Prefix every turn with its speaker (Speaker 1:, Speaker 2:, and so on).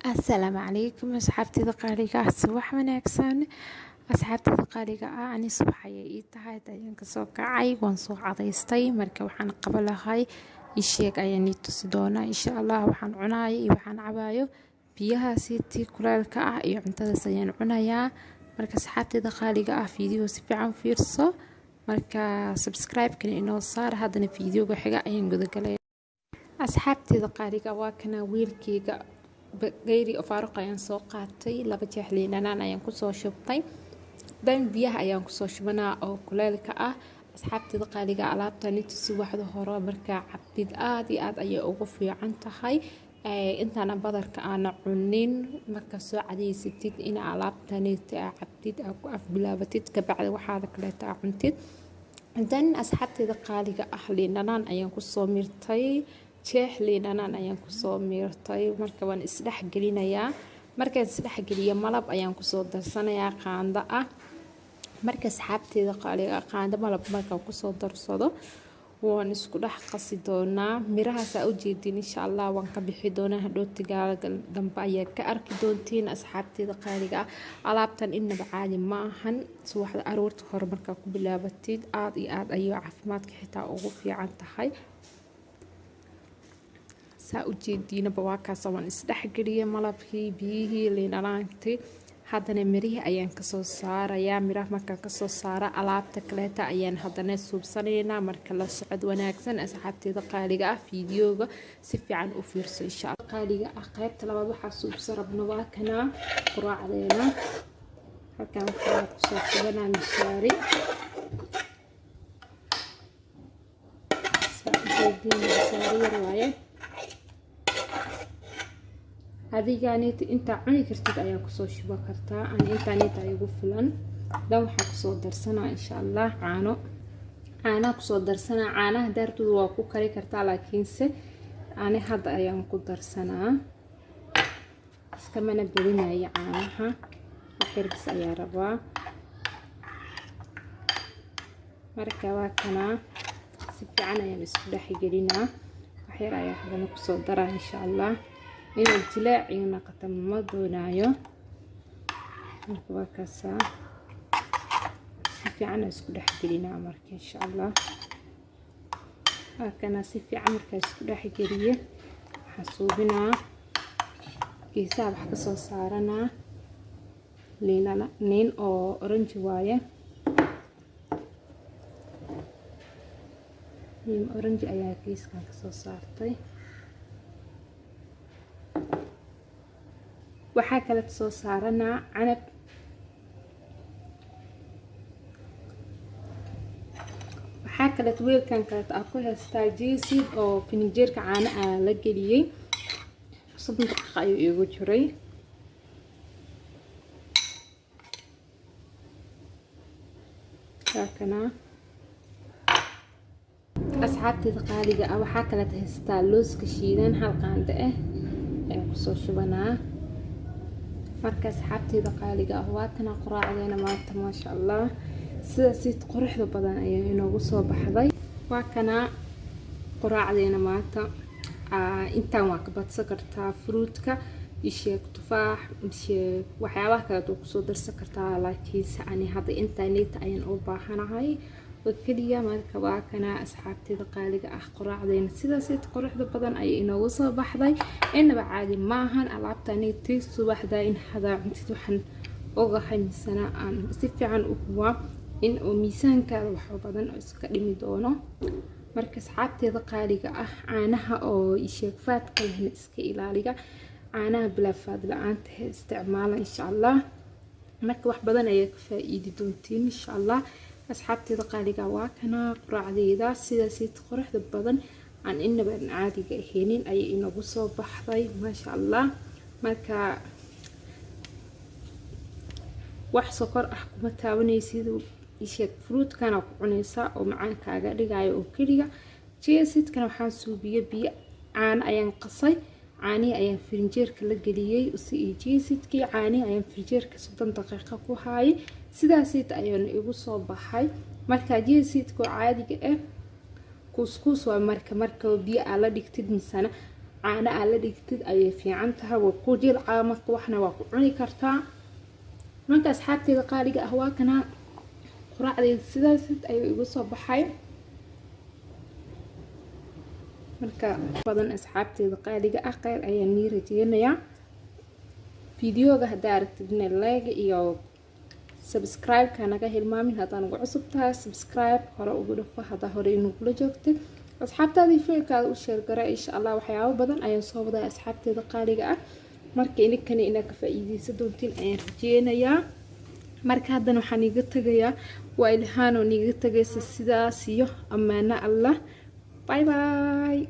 Speaker 1: السلام عليكم أصحابتي دقاليقة صباح وناكسان أصحابتي دقاليقة أني صباحية إيتهاي دايان كسو كعاي وانسو عضيستي مركا وحان قبلهاي إشيك أياني تسدونا إن شاء الله وحان عناي وحان عبايو بيها سيتي كلالكا إيو عنtada sayaan cunayaa marka asxaabtay daqaaliga فيديو سفيعان فيرسو marka subscribe-kan inoo saar haddana fiidiyowga xiga ayaan gudagalaya asxaabtay daqaaliga waa kana wiilkayga geyri faaruq ayaan soo qaatay laba jeex liinanaan ayaan kusoo shubtay dan biyaha ayaan kusoo shubanaa oo kuleelka ah asxaabtay daqaaliga alaabtan inta si waxda hore marka cabid aad iyo aad ayay ugu fiican tahay intaana badarka aan cunin marka soo cadeysatid in alaabtan cabid ku afbilaabatid ka bacda waxaad kaleeta cuntid dan asxaabtay daqaaliga liinanaan ayaan kusoo mirtay jeex liinanaan ayaan kusoo miirtay marka waan isdhex gelinayaa markaan isdhex geliyo malab ayaan kusoo darsanayaa qaando ah marka asxaabteeda qaaliga qaando malab markaan kusoo darsado waan isku dhex qasi doonaa mirahaas u jeedin insha Allah waan ka bixi doonaa hadhowtiga dambe ayaa ka arki doontiin asxaabteeda qaaliga alaabtan inaba caadi ma ahan subaxda aroorta hore markaa ku bilaabatid aad iyo aad ayay caafimaadka xitaa ugu fiican tahay saa u jeediina bawaakaas waan isdhex geliyay malabkii biyihii liinanaantii haddana mirihii ayaan kasoo saarayaa miraha markaan kasoo saara alaabta kaleeta ayaan haddana suubsanaynaa marka la socod wanaagsan asxaabteeda qaaliga fiidiyowga si fiican u fiirso insha Allah qaaliga qaybta labaad waxaa suubsan rabno waa kana quraacdeena halkaan waxaa kusoo shubanaa mishaari saa u jeediina mishaari yar waaye adigaanita inta cuni kartid ayaa kusoo shuba kartaa aan intaanita igu filan dan waxaa kusoo darsanaa insha Allah caano kusoo darsanaa caanaha daartooda waa ku kari kartaa laakiinse ani hadda ayaan ku darsanaa iska mana badinayo caanaha waxyarbis ayaa rabaa marka waa kana si fiican ayaan isku dhex gelinaa waxyar ayaa hadana kusoo daraa insha Allah إن الجلاع ينقطع مدونايو مركبكاسا سيفي عنا اسكو حقلينا مركي إن شاء الله هكذا سيفي عمركا اسكو حقليه حسوبنا كيساب حق صارنا لينا نين أو أورنج واية نين أورنج أيا كيس كان كسو صارتي waxaa kale soo saaranaa canab waxaa kale weelkan kale aad ku haystaa jiisid oo fininjeerka caano ah la geliyay 7 daqiiqo ayuu igu jiray kana asxaabteeda qaaliga waxaa kale haystaa looska shiidan hal qaando ah ee ku soo shubanaa marka asxaabteeda qaaliga waa tan quraacdeena maanta ma sha Allah sidaas quruxda badan ayay inoogu soo baxday waa kana quraacdeena maanta intaan waa ka badsan kartaa fruitka isheeg tufaax isheeg waxyaabaha kale oo ku soo darsan kartaa laakiin ani hadda intaanita ayaan u baahanahay وكليا marka waa kana asxaabteeda qaaliga quraacdeena sidaas quruxda badan ay inoogu soo baxday inaba caadi ma ahan alaabtani tii subaxda in hada cuntid waxan uga xamisana aan si fiican u kuwa in oo miisaankaada wax badan oo iska dhimi doono marka asxaabteeda qaaliga caanaha oo isheeg faadka leh iska ilaaliga caanaha bila faad la'aanta isticmaala insha Allah marka wax badan ay ka faa'iidi doontiin insha Allah asxaabteeda qaaliga waa kana quraacdeeda sidaas quruxda badan aan inaba caadiga aheenin ay inagu soo baxday ma sha Allah marka wax sokor kuma taabanaysid isheeg fruit kana ku cunaysa oo macaan kaaga dhigayo oo kaliya jeesidkan waxaan suubiye biyo caan ayaan qasay caani ayaan firinjeerka la geliyay si jeesidkii caani ayaan firinjeerka 7 daqiiqo ku haayay sidaas ayaan igu soo baxay marka jeesidku caadiga ah couscous waa marka biyo la dhigtid misana caana aad la dhigtid ayay fiican tahay waa ku jilcaa marka waxna waa ku cuni kartaa marka asxaabteeda qaaliga ah waa kana quraacdeeda sidaas ayuu igu soo baxay marka badan asxaabteeda qaaliga ah qeyr ayaan nii rajeynayaa fiidiyoga haddaa aragtidna like iyo subscribe ka naga hilmaamin haddaan ugu cusub tahay subscribe hore ugu dhufo haddaa hore inugula joogtid asxaabtaadii fiilkaada u sheer gara insha allah waxyaabo badan ayaan soo wadaa asxaabteeda qaaliga ah marka idinkana inaad ka faa'iideysan doontiin ayaan rajeynayaa marka haddana waxaan iga tagayaa waa ilhaan oo iga tagaysa sidaas iyo ammaano allah bye bye